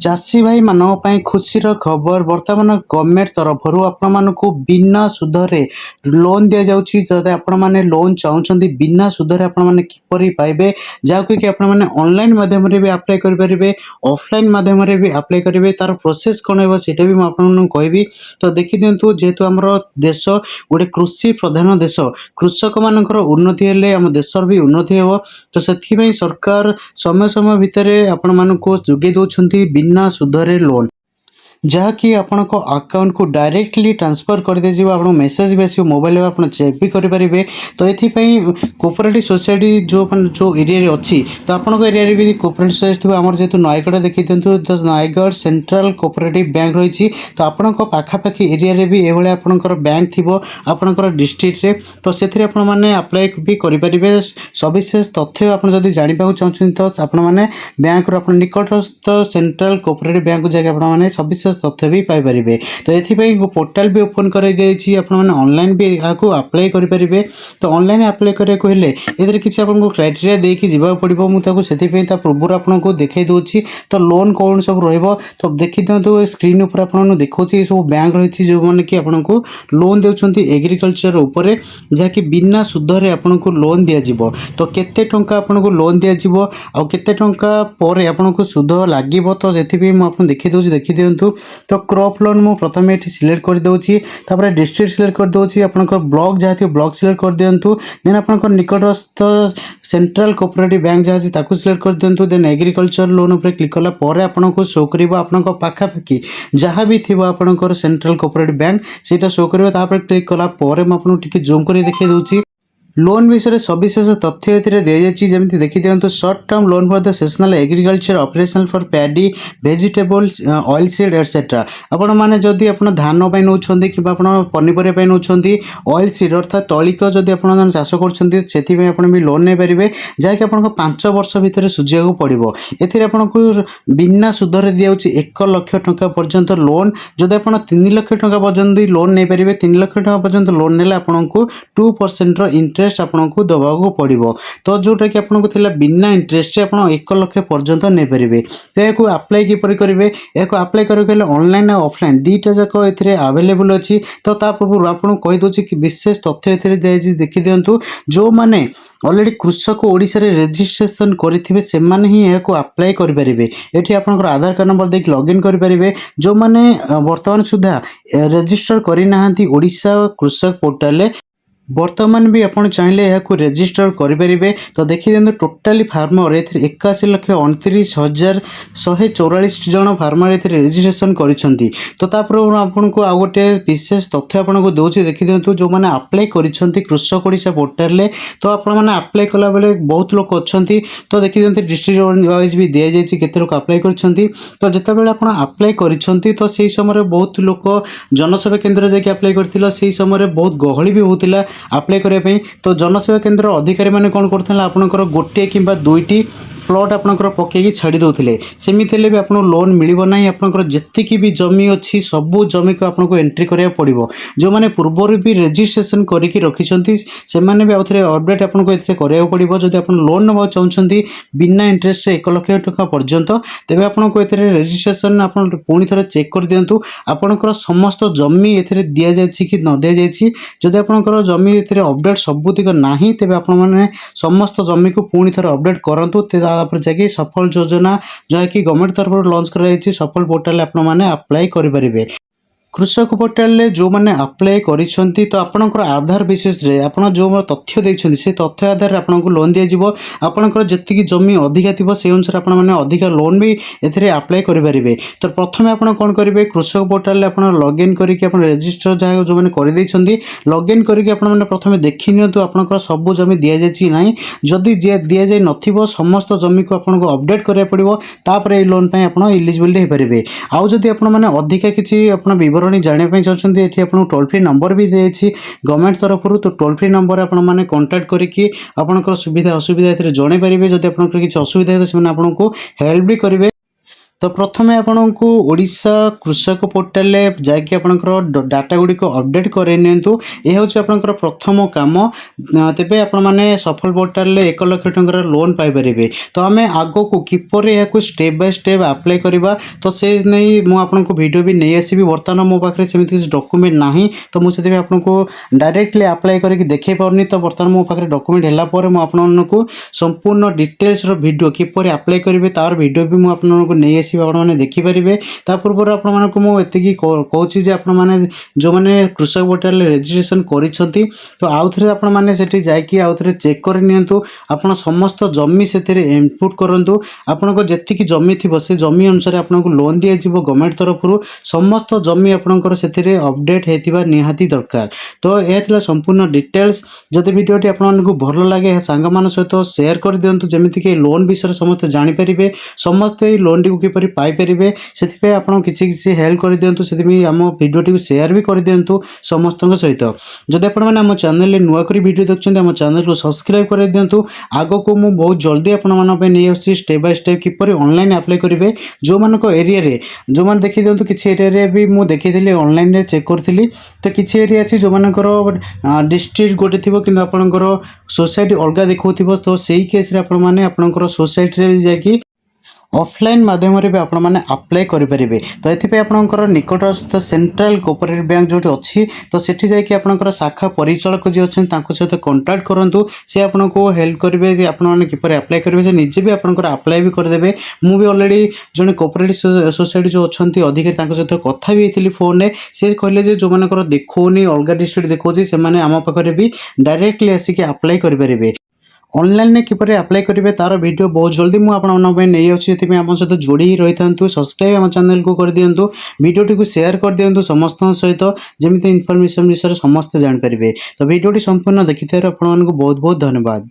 चाषी भाई मानक पई खुशीर खबर बर्तमान गवर्नमेंट तरफरु आपण मानकु बिना सुधरे लोन दिया जाउची। जदि आपण माने लोन चाहुचंदी बिना सुधरे आपण माने किपरि पाइबे जाको कि आपण माने ऑनलाइन माध्यम रे भी अप्लाई करि परिबे, ऑफलाइन माध्यम रे भी अप्लाई करिवे। तार प्रोसेस कोन हेबो सेटा भी म आपन कहबी। तो देखि दियंतु जेहेतु हमर देश गोटे कृषि प्रधान देश, कृषक मानकर उन्नति हेले हम देशर भी उन्नति हेबो। तो सेथि पई सरकार समय समय भितरे आपण मानकु जोगे दउछंती बिना सुधरे लोन, जहाँकि आपनको अकाउंट को डायरेक्टली ट्रांसफर कर दे जिवो। आपण मेसेज भी आसी मोबाइल में आपण चेक भी करि परिबे। तो एथि पई कोऑपरेटिव सोसाइटी जो एरिया रे अछि, तो आपनको एरिया रे भी कोऑपरेटिव सोसाइटी थिबो। हमर जेतु नयगढ़ देखि दियंतु, तो नयगढ़ सेंट्रल कोऑपरेटिव बैंक रहिछि। तो आपनको पाखा पाखी एरिया रे भी एभले आपनकर बैंक थिबो आपनकर डिस्ट्रिक्ट रे। तो सेथिरे आपण माने अप्लाई भी करि परिबे। सविशेष तथ्य आपण जदि जानि पाउ चाहछन, तो आपण माने बैंक रो आपण निकटस्थ सेंट्रल कोऑपरेटिव बैंक को जाके आपण माने सविशेष तथ्य भी पाई परिबे। तो एथिपई पोर्टल भी ओपन कराई देछि, आपण माने ऑनलाइन भी याको अप्लाई करि परिबे। तो ऑनलाइन अप्लाई करे को हेले एदरे किछि आपनको क्राइटेरिया देकी जिबा पड़िबो। मु ताको सेथिपई ता पूर्व आपनको देखाई दोछि। तो लोन कोन सब रहइबो, तो देखि दियंतु स्क्रीन ऊपर आपन देखौछि सब बैंक रहिछि जो माने कि आपनको लोन देउछंती एग्रीकल्चर ऊपर, जाकि बिना सुधरे आपनको लोन दिया जिवो। तो केते टंका आपनको लोन दिया जिवो आ केते टंका परे आपनको सुध लागिबो। तो जेथिबी मु आपन देखि दोछि, देखि दियंतु। तो क्रॉप लोन मु प्रथमे एठी सिलेक्ट कर दोछि, तापर डिस्ट्रिक्ट सिलेक्ट कर दोछि, आपनको ब्लॉक जाथि ब्लॉक सिलेक्ट कर दियंतु। देन आपनको निकटस्थ सेंट्रल कोऑपरेटिव बैंक जाछि ताकू सिलेक्ट कर दियंतु। देन एग्रीकल्चर लोन ऊपर क्लिक कला परे आपनको शो करिवो आपनको पाखा पाखी जहां भी थिबो आपनकर सेंट्रल कोऑपरेटिव बैंक सेटा शो करिवो। तापर क्लिक कला परे म आपनको टिके जूम करि देखै दोछि। लोन विषय सविशेष तथ्य एथिरे दे जायछि, जेमति देखि दियंतु। Short term loan for the seasonal agriculture operational for paddy vegetables oil seed etcetera. आपण माने जदि आपण धान पय नउछंदी कि आपण पनिपरिया पय नउछंदी ऑयल सीड अर्थात तलिक जदि आपण चाष करछंदी सेथि पय आपण भी लोन नै परिबे, जाय कि आपण 5 वर्ष भितर सुझियाको पड़िबो। एथिरे आपनको बिना सुधरे दियाउछि 1 लाख टंका पर्यंत लोन। जदि आपण 3 लाख टंका पर्यंत लोन नै परिबे, 3 लाख टंका पर्यंत लोन नेले आपनको 2% रो इंटरेस्ट आपनको दबाको पड़िबो। तो जोटा कि आपनको थिला बिना इंटरेस्ट रे आपण 1 लाख पर्यंत नै परिबे। तो याको अप्लाई किपरि करिवे, याको अप्लाई करे गेले ऑनलाइन आ ऑफलाइन दीटा जाको एथिरे अवेलेबल अछि। तो ता पूर्व आपन कहि दोछि कि विशेष तथ्य एथिरे देछि, देखि दियंतु। जो माने ऑलरेडी कृषक ओडिसा रे रजिस्ट्रेशन करिथिबे से माने ही याको अप्लाई करि परिबे। एठी आपनकर आधार कार्ड नंबर देख लॉगिन करि परिबे। जो माने वर्तमान सुधा रजिस्टर करि नाहंती ओडिसा कृषक पोर्टल रे, वर्तमान भी आपन चाहिले याको रजिस्टर करि परिबे। तो देखि देन टोटली फार्मर एथि 81,29,144 जन फार्मर एथि रजिस्ट्रेशन करिसंती। तो तापर आपनको आ गोटे विशेष तथ्य आपनको दोछि, देखि देंतु। जो माने अप्लाई करिसंती कृषक ओडिसा पोर्टल ले, तो आपण माने अप्लाई कला बेले बहुत लोक अछंती। तो देखि देंतु डिस्ट्रिक्ट वाइज भी दिया जायछि केते लोक अप्लाई करिसंती। तो जेता बेले आपण अप्लाई करिसंती, तो सेही समय रे बहुत लोक जनसेवा केंद्र जाके अप्लाई करथिला। सेही समय रे बहुत गहଳି भी होतिला अप्लाई करिया पई। तो जनसेवा केंद्र अधिकारी माने कोन करथला, आपनकर गोटे किबा दुईटी प्लॉट आपनकर पकेकी छाड़ी दोथिले। सेमिति ले भी आपन लोन मिलिबो नाही। आपनकर जेतिकी भी जमी अछि सबु जमी को आपनको एंट्री करिया पड़िबो। जो माने पूर्वरु भी रजिस्ट्रेशन करिकि रखिसंती से माने भी आउथरे अपडेट आपनको एथिरे करिया पड़िबो। जदि आपन लोन नबा चाहउछंती बिना इंटरेस्ट रे 1 लाख टका पर्यंत, तेबे आपनको एथिरे रजिस्ट्रेशन आपन पुनी थरे चेक कर दियंतु। आपनकर समस्त जमी एथिरे दिया जायछि कि न दिया जायछि। जदि आपनकर जमी एथिरे अपडेट सबुतिक नाही, तेबे आपन माने समस्त जमी को पुनी थरे अपडेट करंतु। तापर जाके सफल योजना जहा कि गवर्नमेंट तरफ लॉन्च कराई सफल पोर्टल आपण माने अप्लाई करि परिबे। कृषक पोर्टल ले जो माने अप्लाई करिसंती, तो आपनकर आधार विशेष रे आपण जो तथ्य दैछंती से तथ्य आधार रे आपनको लोन दिया जिवो। आपनकर जति जमी अधिका थिबो से अनुसार आपण माने अधिका लोन भी एथिरे अप्लाई करि परिबे। तो प्रथमे आपण कोन करिवे, कृषक पोर्टल ले आपण लॉगिन करिकि आपण रजिस्टर जहा जो माने करि दैछंती, लॉगिन करिकि आपण माने प्रथमे देखि नियंतु आपनकर सब जमी दिया जायछि नाही। जदि दिया जाय नथिबो समस्त जमी को आपनको अपडेट करिया पड़िबो। तापर ए लोन पय आपण एलिजिबल हे परिबे। आउ जदि आपण माने अधिका किछि आपण जानिया पय चाहछंती, एठी आपन टोल फ्री नंबर भी देछि गवर्नमेंट तरफरु। तो टोल फ्री नंबर आपण माने कांटेक्ट करिकि आपनकर सुविधा असुविधा एथिरे जणे परिबे। जदि आपनकर किछि असुविधा है तो से माने आपनको हेल्प भी करिवे। तो प्रथमे आपको ओडिशा कृषक पोर्टाल रे जाकि आपनकर डाटा गुडी को अपडेट करे नियंतु। ए होची आपनकर प्रथम काम। तेबे आपण माने सफल पोर्टाल रे 1 लाख टंकार लोन पाई परिबे। तो आमे आगो को किपरे या को स्टेप बाय स्टेप अप्लाई करबा तो से नै मु आपनको वीडियो भी नै आसीबी। वर्तमान मो पाखरे सेमिति डॉक्यूमेंट नाही तो मु सेते आपनको डायरेक्टली अप्लाई करके देखै परनी। तो वर्तमान मो पाखरे डॉक्यूमेंट हैला पर मु आपनको संपूर्ण डिटेल्स रो वीडियो किपरे अप्लाई करिवे तार वीडियो भी मु आपनको नै आसीबी। आपण माने देखि परिबे। ता पूर्व आपण मानको मु एतिकी कहूची जे आपण माने जो माने कृषक पोर्टल रजिस्ट्रेशन करिसंती तो आउथरे आपण माने सेठी जायकी आउथरे चेक कर नियंतु। आपण समस्त जमी सेथिरे इनपुट करंतु। आपनको जेतिकी जमी थिबो से जमी अनुसार आपनको लोन दिया जिवो गवर्नमेंट तरफरु। समस्त जमी आपनकर सेथिरे अपडेट हेतिबा निहाती दरकार। तो एथिला संपूर्ण डिटेल्स जदि वीडियोटी आपण मानकु भलो लागे सांग मान सहित शेयर कर दियंतु जेमिति कि लोन विषय समस्त जानि परिबे। समस्त ए लोन टी किपरि पाई परिबे सेथिपे आपण किछि किछि हेल्प कर दियंतु। सेथिबे हम वीडियोटी को शेयर भी कर दियंतु समस्तक सहित। जदि आपण माने हम चैनल ले नुवा करी वीडियो देखछन्ते हम चैनल को सब्सक्राइब कर दियंतु। आगो को मु बहुत जल्दी आपण मान पे नै आछि स्टेप बाय स्टेप किपरि ऑनलाइन अप्लाई करिवे। जो मानको एरिया रे जो मान देखि दियंतु किछि एरिया रे भी मु देखिथिली ऑनलाइन रे चेक करथिली। तो किछि एरिया अछि जो मानकर डिस्ट्रिक्ट गोटे थिबो किंतु आपनकर सोसाइटी अलगा देखौथिबो। तो सेही केस रे आपण माने आपनकर सोसाइटी रे जाकी ऑफलाइन माध्यम रे भी आपण माने अप्लाई करि परिबे। तो एथिपे आपनकर निकटस्थ सेंट्रल कोऑपरेटिव बैंक जोटी अछि तो सेठी जाय कि आपनकर शाखा परिचालक जे अछन तांको सहित कांटेक्ट करंतु। से आपनको हेल्प करिवे जे आपण माने किपर अप्लाई करिवे जे निजे भी आपनकर अप्लाई भी कर देबे। मु भी ऑलरेडी जने कोऑपरेटिव सोसाइटी जो अछंती अधिकारी तांको सहित कथा भी हेतिली फोन रे। से कहले जे जो मानकर देखोनी अलगा डिस्ट्रिक्ट देखोजी से माने आमा पाखरे भी डायरेक्टली आसी के अप्लाई करि परिबे। ऑनलाइन ने किपरि अप्लाई करिवे तार वीडियो बहुत जल्दी मु आपण मन पे नै आछि। एतिमे आपन सहित जोड़ी ही रहिथांतु। सब्सक्राइब हम चैनल को कर दियंतु। वीडियोटी को शेयर कर दियंतु समस्त सहित जेमिति इन्फॉर्मेशन विषय समस्त जान परिबे। तो वीडियोटी संपूर्ण देखिथार आपण मानकु बहुत बहुत धन्यवाद।